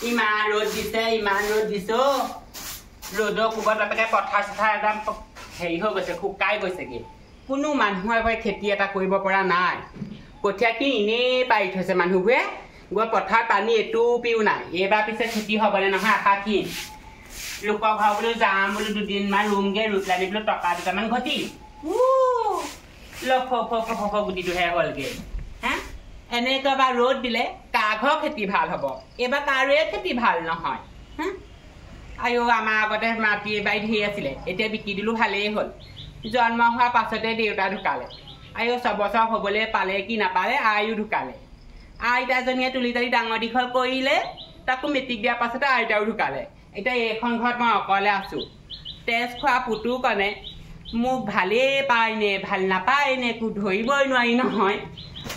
ইমান ৰ'দ দিছে ৰ'দৰ কোবত বাপেকে পথাৰ চথাৰ একদম হেৰি হৈ গৈছে শুকাই গৈছেগৈ কোনো মানুহৰ এবাৰ খেতি এটা কৰিব পৰা নাই কঠীয়া কি এনেই পাৰি থৈছে মানুহবোৰে গৈ পথাৰত পানী এটোপিও নাই এইবাৰ পিছে খেতি হ'বনে নহয় আশা কি লোকৰ ঘৰ বোলো যাম বোলো দুদিনমান ৰুমগৈ ৰুই পেলাই বোলো টকা দুটামান ঘটি গুটিটোহে হ'লগৈ হা এনেকৈ এবাৰ ৰ'দ দিলে কাৰ ঘৰ খেতি ভাল হ'ব এইবাৰ কাৰোৱে খেতি ভাল নহয় হা আইও আমাৰ আগতে মাটি বাৰী ধেৰ আছিলে এতিয়া বিকি দিলোঁ ভালেই হ'ল জন্ম হোৱাৰ পাছতে দেউতা ঢুকালে আইও 6 বছৰ হ'বলৈ পালে কি নাপালে আইও ঢুকালে আইতাজনীয়ে তুলি তালি ডাঙৰ দীঘল কৰিলে তাকো মেট্ৰিক দিয়াৰ পাছতে আইতাও ঢুকালে এতিয়া এইখন ঘৰত মই অকলে আছোঁ তেজ খোৱা পুতুকণে মোক ভালেই পায়নে ভাল নাপায়নে একো ধৰিবই নোৱাৰি নহয়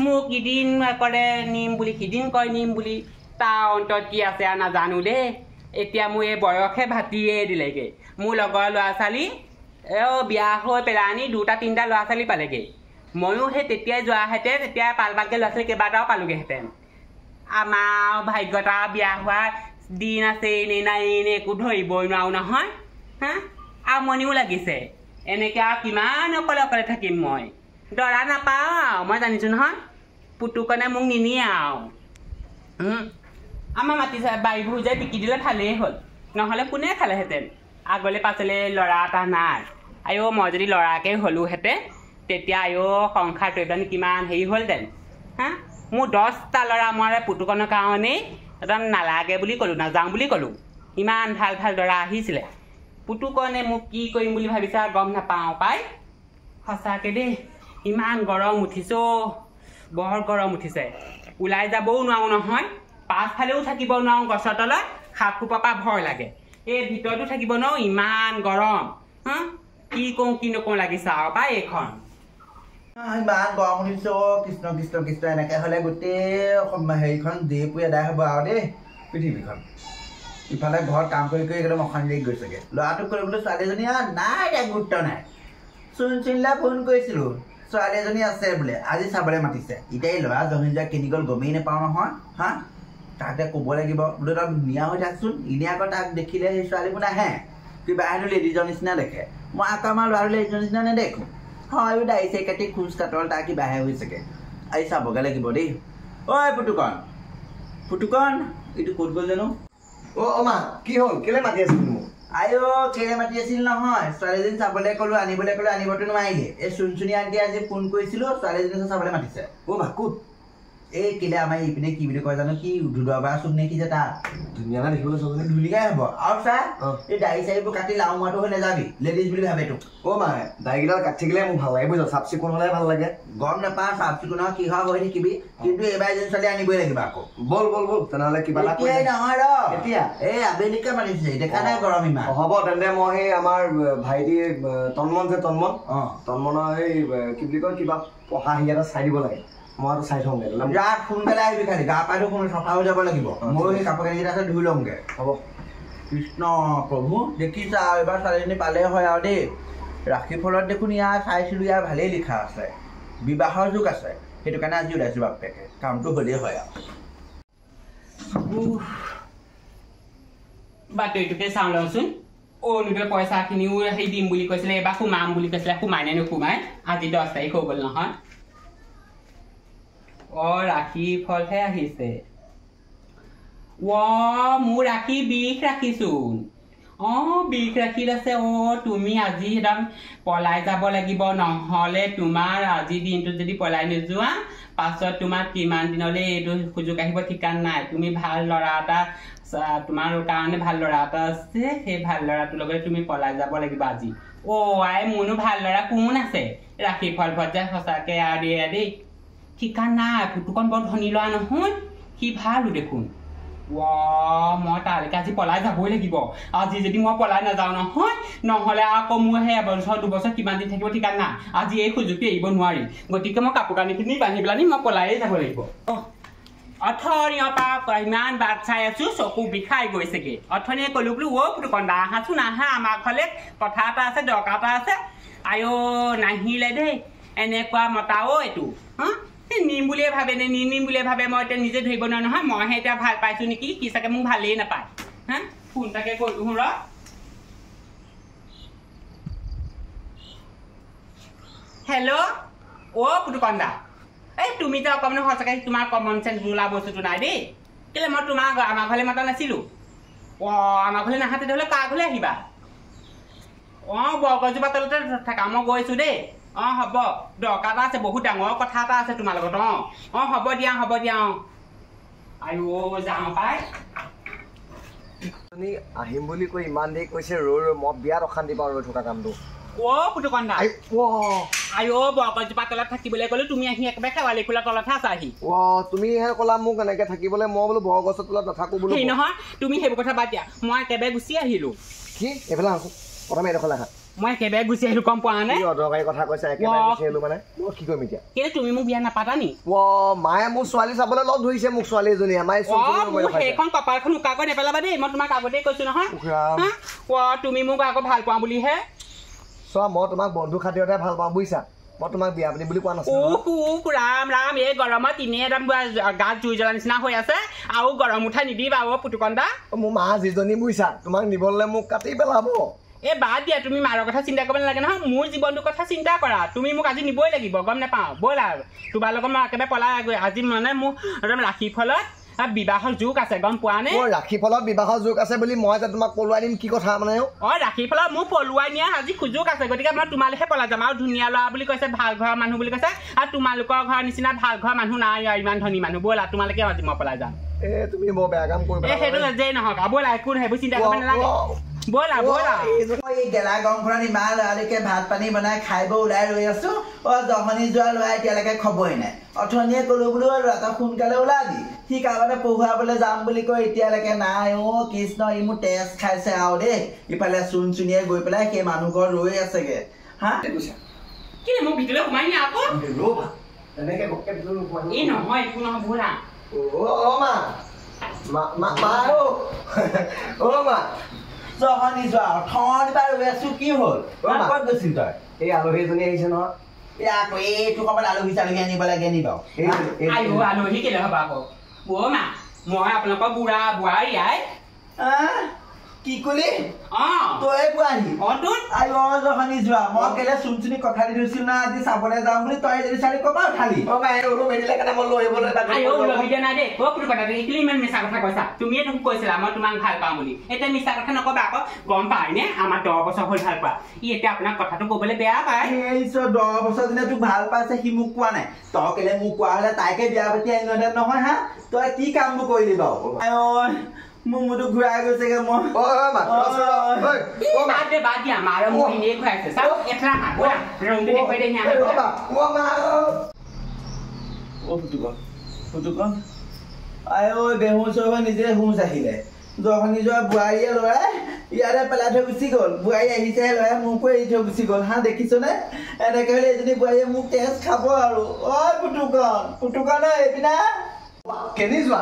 মোক ইদিন কৰে নিম বুলি সিদিন কয় নিম বুলি তাৰ অন্তত কি আছে আৰু নাজানো দেই এতিয়া মোৰ এই বয়সে ভাতিয়ে দিলেগৈ মোৰ লগৰ ল'ৰা ছোৱালী বিয়া হৈ পেলানি 2টা 3টা ল'ৰা ছোৱালী পালেগৈ ময়ো সেই তেতিয়াই যোৱাহেঁতেন তেতিয়া পালকে ল'ৰা ছোৱালী কেইবাটাও পালোগৈহেঁতেন আমাৰ ভাগ্যতা বিয়া হোৱা দিন আছে নে নাই নে একো ধৰিবই নোৱাৰো নহয় হা আমনিও লাগিছে এনেকৈ আৰু কিমান অকলে অকলে থাকিম মই দৰা নাপাওঁ আৰু মই জানিছোঁ নহয় পুতুকণে মোক নিনিয়ে আৰু আমাৰ মাটি বাৰীবোৰ যে বিকি দিলে ভালেই হ'ল নহ'লে কোনে খালেহেঁতেন আগলৈ পাছলৈ ল'ৰা এটা নাই আইও মই যদি ল'ৰাকে হ'লোহেঁতেন তেতিয়া আইও সংসাৰ তৰিবানি কিমান হেৰি হ'লহেঁতেন হা মোৰ 10টা ল'ৰা মই পুতুকণৰ কাৰণেই একদম নালাগে বুলি ক'লোঁ নাযাওঁ বুলি ক'লোঁ ইমান ভাল ভাল ল'ৰা আহিছিলে পুতুকণে মোক কি কৰিম বুলি ভাবিছে গম নাপাওঁ পাই সঁচাকৈ দেই ইমান গৰম উঠিছে বৰ গৰম উঠিছে ওলাই যাবও নোৱাৰোঁ নহয় পাছফালেও থাকিব নোৱাৰোঁ গছৰ তলত সাপ সোপৰ পৰা ভয় লাগে এই ভিতৰতো থাকিব নোৱাৰোঁ ইমান গৰম হা কি কওঁ কি নকওঁ লাগিছে আৰু পাই এইখন ইমান গৰম উঠিছে কৃষ্ণ কৃষ্ণ কৃষ্ণ এনেকৈ হ'লে গোটেই হেৰিখন দেহপুৰি আদায় হ'ব আৰু দেই পৃথিৱীখন ইফালে ঘৰত কাম কৰি কৰি একদম অশান্তি লাগি গৈছেগৈ ল'ৰাটোক কৰিবলৈ ছোৱালী এজনী নাই এতিয়া গুৰুত্ব নাই চুনচিনলৈ ফোন কৰিছিলোঁ ছোৱালী এজনী আছে বোলে আজি চাবলৈ মাতিছে এতিয়া এই ল'ৰা জহি যোৱা কিনি গ'ল গমেই নাপাওঁ নহয় হা তাকে ক'ব লাগিব বোলো তই ধুনীয়া হৈ থাকচোন এনেই আকৌ তাক দেখিলে সেই ছোৱালীবোৰ নাহে কিবা হেনো লেডিজৰ নিচিনা দেখে মই আকৌ আমাৰ ল'ৰাটো লেডিজৰ নিচিনা নেদেখোঁ হয় দাড়ি চাই কাটি খোজ কাটল তাৰ কিবাহে হৈছেগৈ আজি চাবগৈ লাগিব দেই ঐ পুতুকণ এইটো ক'ত গ'ল জানো মা কি হ'ল কেলে মাতি আছিল মোক আইও কেলে মাতি আছিল নহয় ছোৱালীজনী চাবলৈ ক'লোঁ আনিবলৈ ক'লোঁ আনিবতো নোৱাৰিলে এই চুনচুনি আন্টি আজি ফোন কৰিছিলোঁ ছোৱালীজনী চাবলৈ মাতিছে মা ক'ত এই কেলে আমাৰ ইপিনে কি বুলি কয় জানো কি ধুদুৱাবা চুক নে কি যে তাত ধুনীয়া না দেখিবলৈ চবজনী ধুনীয়াই হ'ব আৰু চা এই দাড়ি চাৰিবোৰ কাটি লাও মাটো হৈ নাযাবি লেডিজ বুলি ভাবে তোক মা দাড়িকেইডাল কাটি থাকিলে মোক ভাল লাগে বুজিছ চাফ চিকুণ হ'লে ভাল লাগে গম নাপাওঁ চাফ চিকুণ কি হয় হৈ থাকিবি কিন্তু এইবাৰ এজনী ছোৱালী আনিবই লাগিব আকৌ বল তেনেহ'লে কিবা এতিয়াই নহয় ৰ এতিয়া এই আবেলিকে মাতিছে দেখা নাই গৰম ইমান হ'ব তেন্তে মই সেই আমাৰ ভাইটি তন্মনৰ সেই কি বুলি কয় কিবা পঢ়া হেৰি এটা চাই দিব লাগে মই চাই থওঁগৈ ৰাত সোনকালে আহিবি খালি গা পাইটো চফা হৈ যাব লাগিব ময়ো সেই কাপোৰ কানিকেইটা আছে ধুই ল'মগৈ হ'ব কৃষ্ণ প্ৰভু দেখিছা আৰু এইবাৰ ছোৱালীজনী পালে হয় আৰু দেই ৰাশি ফলত দেখোন ইয়াৰ চাইছিলোঁ ইয়াৰ ভালেই লিখা আছে বিবাহৰ যুগ আছে সেইটো কাৰণে আজি ওলাইছোঁ বাপেকে কামটো হ'লেই হয় আৰু বাতৰিটোকে চাওঁ লওঁচোন অনুদে পইচাখিনিও সেই দিম বুলি কৈছিলে এইবাৰ সোমাম বুলি কৈছিলে সোমাই নে নোসোমাই আজি 10 তাৰিখ হৈ গ'ল নহয় ৰাখি ফলহে আহিছে মোৰ ৰাখি বিষ ৰাখিছোন বিষ ৰাখিত আছে তুমি আজি একদম পলাই যাব লাগিব নহ'লে তোমাৰ আজি দিনটো যদি পলাই নোযোৱা পাছত তোমাৰ কিমান দিনলৈ এইটো সুযোগ আহিব ঠিকান নাই তুমি ভাল ল'ৰা এটা তোমাৰ কাৰণে ভাল ল'ৰা এটা আছে সেই ভাল ল'ৰাটোৰ লগত তুমি পলাই যাব লাগিব আজি মোৰনো ভাল ল'ৰা কোন আছে ৰাখি ফল যে সঁচাকৈ আৰু দেই ঠিকান নাই পুতুকণ বৰ ধনী ল'ৰা নহয় সি ভালো দেখোন মই তালৈকে আজি পলাই যাবই লাগিব আজি যদি মই পলাই নাযাওঁ নহয় নহ'লে আকৌ মোৰ সেই 1 বছৰ 2 বছৰ কিমান দিন থাকিব ঠিকান নাই আজি এই সুযোগটো এৰিব নোৱাৰি গতিকে মই কাপোৰ কানিখিনি বান্ধি পেলানি মই পলাইয়ে যাব লাগিব অথনিৰ পৰা ইমান বাট চাই আছোঁ চকু বিষাই গৈছেগৈ অথনিয়ে ক'লোঁ বোলো পুতুকণ দা আহাচোন আহা আমাৰ ঘৰলৈ কথা এটা আছে দৰকাৰ এটা আছে নাহিলে দেই এনেকুৱা মতা এইটো নিম বুলিয়ে ভাবে নে নিম বুলিয়ে ভাবে মই এতিয়া নিজে ধৰিব নোৱাৰো নহয় মইহে এতিয়া ভাল পাইছো নেকি কি চাগে মোক ভালেই নাপায় হা ফোন তাকে কৰিলো ৰ হেল্ল' অ পুতুকন্দা এই তুমি যে অকণমান সঁচাকৈ তোমাৰ কমন চেঞ্চ বোলা বস্তুটো নাই দেই কেলে মই তোমাক আমাৰ ঘৰলৈ মতা নাছিলোঁ অঁ আমাৰ ঘৰলৈ নাহা তেতিয়াহ'লে কাৰ ঘৰলৈ আহিবা অঁ বৰগছজোপা তলতে থাকা মই গৈছোঁ দেই অঁ হ'ব দৰকাৰ এটা আছে বহুত ডাঙৰ কথা এটা আছে তোমাৰ লগত অঁ হ'ব দিয়া অঁ আইও যাওঁ পাই আহিম বুলি কৈ ইমান দেৰি কৈছে ৰৈ মই বিয়াত অশান্তি পাওঁ ৰৈ থকা কামটো অ' পুতুকন্দা আইও বৰগছজোপা তলত থাকিবলৈ ক'লো তুমি আহি একেবাৰে শেৱালি ফুলৰ তলতহে আছা আহি তুমিহে ক'লা মোক এনেকে থাকিবলৈ মই বোলো বৰগছৰ তলত নাথাকো বোলো সেই নহয় তুমি সেইবোৰ কথা বাদ দিয়া মই একেবাৰে গুচি আহিলোঁ কি এইফালে আহোঁ প্ৰথমে এইডোখৰলৈ আহা মই একেবাৰে গুচি আহিলোঁ গম পোৱা নাই অদৰকাৰী কথা কৈছা একেবাৰে গুচি আহিলোঁ মানে মই কি কৰিম এতিয়া কেলে তুমি মোক বিয়া নাপাতা নি মায়ে মোৰ ছোৱালী চাবলৈ লগ ধৰিছে মোক ছোৱালী এজনী আমাৰ সেইখন কপালখন উকাকৈ নেপেলাবা দেই মই তোমাক আগতেই কৈছো নহয় তুমি মোক আকৌ ভাল পাওঁ বুলিহে চোৱা মই তোমাক বন্ধু খাতিৰতে ভাল পাওঁ বুজিছা মই তোমাক বিয়া পাতিম বুলি কোৱা নাছিলো ৰাম ৰাম এই গৰমত এনেই একদম গাত জুই জ্বলা নিচিনা হৈ আছে আৰু গৰম উঠাই নিদিবা অ পুতুকন্দা মোৰ মা যিজনী বুজিছা তোমাক নিবলৈ মোক কাটি পেলাব এই বাদ দিয়া তুমি মাৰৰ কথা চিন্তা কৰিব নালাগে নহয় মোৰ জীৱনটোৰ কথা চিন্তা কৰা তুমি মোক আজি নিবই লাগিব গম নাপাওঁ ব'লা তোমাৰ লগত মই একেবাৰে পলাই আজি মানে মোৰ একদম ৰাখি ফলত বিবাহৰ যুগ আছে গম পোৱা নে ৰাখি ফলত বিবাহৰ যুগ আছে বুলি মই যে তোমাক পলুৱাই দিম কি কথা মানে ৰাখি ফলত মোৰ পলুৱাই নিয়া আজি সুযোগ আছে গতিকে মই তোমালৈহে পলাই যাম আৰু ধুনীয়া ল'ৰা বুলি কৈছে ভাল ঘৰৰ মানুহ বুলি কৈছে আৰু তোমালোকৰ ঘৰৰ নিচিনা ভাল ঘৰৰ মানুহ নাই ইমান ধনী মানুহ ব'লা তোমালোকে আজি মই পলাই যাম তুমি বৰ বেয়া কাম কৰিবা সেইটো যেই নহওক ব'লা একো সেইবোৰ চিন্তা কৰিব নালাগে ব'লা এই গেলা গৰমখনত ইমান লৰালৰিকে ভাত পানী বনাই খাই বৈ ওলাই ৰৈ আছো জহনি যোৱা ল'ৰা এতিয়ালৈকে খবৰেই নাই অথনিয়ে ক'লো বোলো ল'ৰাটো সোনকালে ওলাবি সি কাৰোবাতে পঢ়ুৱাবলৈ যাম বুলি কৈ এতিয়ালৈকে নাই কৃষ্ণ ই মোৰ তেজ খাইছে আৰু দেই ইফালে চুন চুনিয়ে গৈ পেলাই সেই মানুহ ঘৰ ৰৈ আছেগে হা কি মোক ভিতৰলৈ সোমাই নিয়া আকৌ এই নহয় একো নহয় ব'লা জহনি যোৱা অথনি পৰা ৰৈ আছো কি হ'ল ক'ত গৈছিল তই এই আলহী এজনী আহিছে নহয় আকৌ এইটো সময়ত আলহী চালহী আনিব লাগে নি বাৰু আলহী কেলে হ'ব আকৌ মা মই আপোনালোকৰ বুঢ়া বোৱাৰী আই কি কলি তই বোৱাৰী জহনি যোৱা মই কেলে চুন চুনি কথা দি থৈছিল না আজি চাবলৈ যাম বুলি তই যদি চালি ক'বা উঠালি ইমান মিছা কথা কৈছা তুমিয়ে দেখোন কৈছিলা মই তোমাক ভাল পাওঁ বুলি এতিয়া মিছা কথা নকবা আকৌ গম পাই নে আমাৰ 10 বছৰ হ'ল ভাল পোৱা ই এতিয়া আপোনাক কথাটো ক'বলৈ বেয়া পায় 10 বছৰ দিনে তোক ভাল পাইছে সি মোক কোৱা নাই তই কেলে মোক কোৱা হ'লে তাইকে বিয়া পাতি আনিলে নহয় হা তই কি কামবোৰ কৰিলি বাৰু মোৰ মূৰটো ঘূৰাই গৈছেগে মই বাদ দিয়া মাৰ মোৰ এনেই ঘূৰাইছে ফুটুকন বেহুচ হৈ নিজে হুঁচ আহিলে জহনি যোৱা বোৱাৰীয়ে ল'ৰাই ইয়াতে পেলাই থৈ গুচি গ'ল বোৱাৰী আহিছেহে ল'ৰাই মোকো এৰি থৈ গুচি গ'ল হা দেখিছনে এনেকে হ'লে এজনী বোৱাৰীয়ে মোক তেজ খাব আৰু ফুটুকন এইপিনা কেনি যোৱা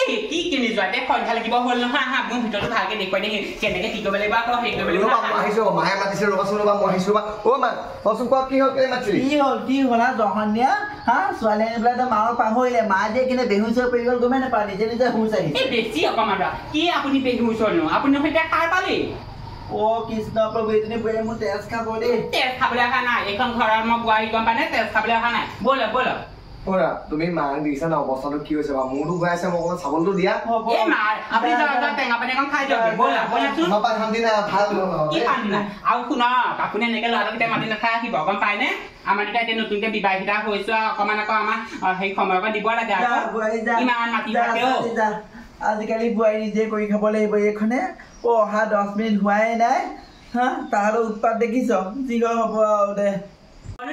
এই কি কেনি যোৱা দে সন্ধ্যা লাগিব হ'ল নহয় আহা মোৰ ভিতৰতো ভালকে দেখুৱাই দে কেনেকে কি কৰিব লাগিব আকৌ হেৰি কৰিব লাগিব আহিছো মায়ে মাতিছে ৰ'বাচোন ৰ'বা মই আহিছো বা মা কচোন কোৱা কি হ'ল কেলে মাতিছিলি কি হ'ল জহনীয়া হা ছোৱালী আনি পেলাই মাৰ পাহৰিলে মা যে কিনে বেহুচ হৈ পৰি গ'ল গমে নাপাওঁ নিজে হুঁচ আহিছে বেছি অকণমান কি আপুনি বেহুচ হ'লনো আপুনি সৈতে সাৰ পালি কৃষ্ণ প্ৰভু এজনী বোৱাৰী মোৰ তেজ খাব দেই তেজ খাবলৈ অহা নাই এইখন ঘৰৰ মই বোৱাৰী গম পাই নে তেজ খাবলৈ অহা নাই ব'লা তুমি মাক দিছা না অৱস্থাটো কি হৈছে বা মোৰটো গৈ আছে মোক চাবলটো দিয়া টেঙা পানী এখন খাই দিয়ক আৰু শুনক আপুনি এনেকে ল'ৰাটোকেইটা মাতি নাখাই আহিব গম পায়নে আমাৰ দুটা এতিয়া নতুনকে বিবাহিতা হৈছো অকণমান আকৌ আমাৰ সেই সময় অকণ দিব লাগে ইমান মাতি আজিকালি বোৱাৰী নিজে কৰি খাব লাগিব এইখনে অহা 10 মিনিট হোৱাই নাই হা তাহাঁতৰ উৎপাত দেখিছ যি হ'ব আৰু দে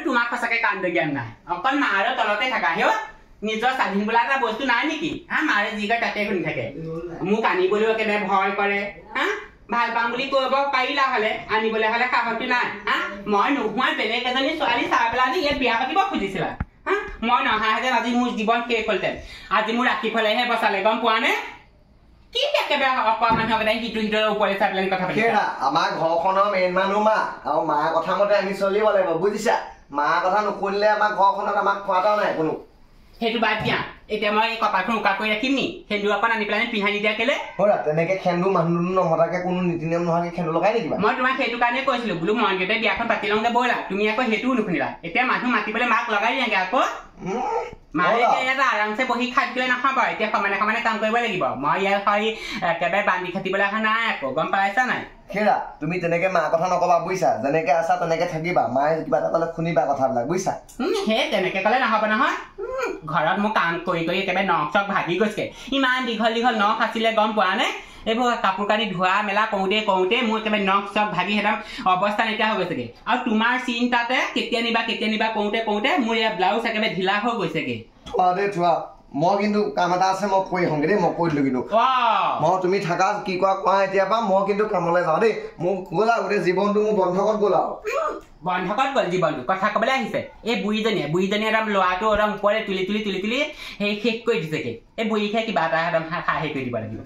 তোমাক সঁচাকে কাণ্ড জ্ঞান নাই অকল মাৰ তলতে থাকা হেও নিজৰ স্বাধীন বোলা এটা বস্তু নাই নেকি হা মাৰে যি কয় তাতে শুনি থাকে মোক আনিবলৈও একেবাৰে ভয় কৰে হা ভাল পাম বুলি কৰিব পাৰিলা হ'লে আনিবলৈ হ'লে সাহসটো নাই হা মই নোহোৱাই বেলেগ এজনী ছোৱালী চাই পেলাই ইয়াত বিয়া পাতিব খুজিছিলা হা মই নহাহেঁতেন আজি মোৰ জীৱন শেষ হ'লহেঁতেন আজি মোৰ ৰাখি ফলেহে বচালে গম পোৱা নে কি একেবাৰে অকোৱা মানুহক এটা সিটো সিটোৰ ওপৰলৈ চাই পেলাই কথা পাতিছা আমাৰ ঘৰখনৰ মেইন মানুহ মা আৰু মাৰ কথা মতে আমি চলিব লাগিব বুজিছা মাৰ কথা নকৰিলে আমাৰ ঘৰখনত আমাক খোৱাটাও নাই কোনো সেইটো বাদ দিয়া এতিয়া মই কপালখন উকা কৰি ৰাখিম নি সেন্দুৰ অকণ আনি পেলাই পিন্ধাই নিদিয়া কেলে তেনেকে সেন্দুৰ মানুহ নমতাকে কোনো নীতি নিয়ম নোহোৱাকে সেন্দুৰ লগাই নিদিবা মই তোমাক সেইটো কাৰণে কৈছিলো বোলো মন্দিৰতে বিয়াখন পাতি লওঁগে ব'লা তুমি আকৌ সেইটোও নুশুনিলা এতিয়া মানুহ মাতি পেলাই মাক লগাই দিয়াগে আকৌ মায়ে ইয়াত আৰামছে বহি খাদ্যই নাখাব এতিয়া সমানে সমানে কাম কৰিব লাগিব মই ইয়াৰ হয় একেবাৰে বান্ধি খাটিবলৈ অহা নাই আকৌ গম পাইছা নাই সেয়া তুমি তেনেকে মাৰ কথা নকবা বুজিছা যেনেকে আছা তেনেকে থাকিবা মায়ে কিবা এটা ক'লে শুনিবা কথাবিলাক বুজিছা সেই তেনেকে ক'লে নহ'ব নহয় ঘৰত মোক কাম কৰি কৰি একেবাৰে নখ চখ ভাগি গৈছে ইমান দীঘল দীঘল নখ আছিলে গম পোৱা নে এইবোৰ কাপোৰ কানি ধোৱা মেলা কৰোঁতে মোৰ একেবাৰে নখ চখ ভাগি একদম অৱস্থা নাইকিয়া হৈ গৈছেগে আৰু তোমাৰ চিন্তাতে কেতিয়া নিবা কৰোঁতে মোৰ ইয়াৰ ব্লাউজ একেবাৰে ঢিলা হৈ গৈছেগে থোৱা মই কিন্তু কাম এটা আছে মই কৰি আহোঁগে দেই মই কৈ দিলোঁ কিন্তু মই তুমি থাকা কি কোৱা এতিয়া পৰা মই কিন্তু কামলৈ যাওঁ দেই মোক গ'ল আৰু গোটেই জীৱনটো মোৰ বন্ধকত গ'ল আৰু বন্ধকত গ'ল জীৱনটো কথা ক'বলৈ আহিছে এই বুঢ়ীজনীয়ে একদম ল'ৰাটো একদম ওপৰে তুলি সেই শেষ কৰি দিছেগে এই বুঢ়ীকে কিবা এটা একদম হেৰি কৰি দিব লাগিব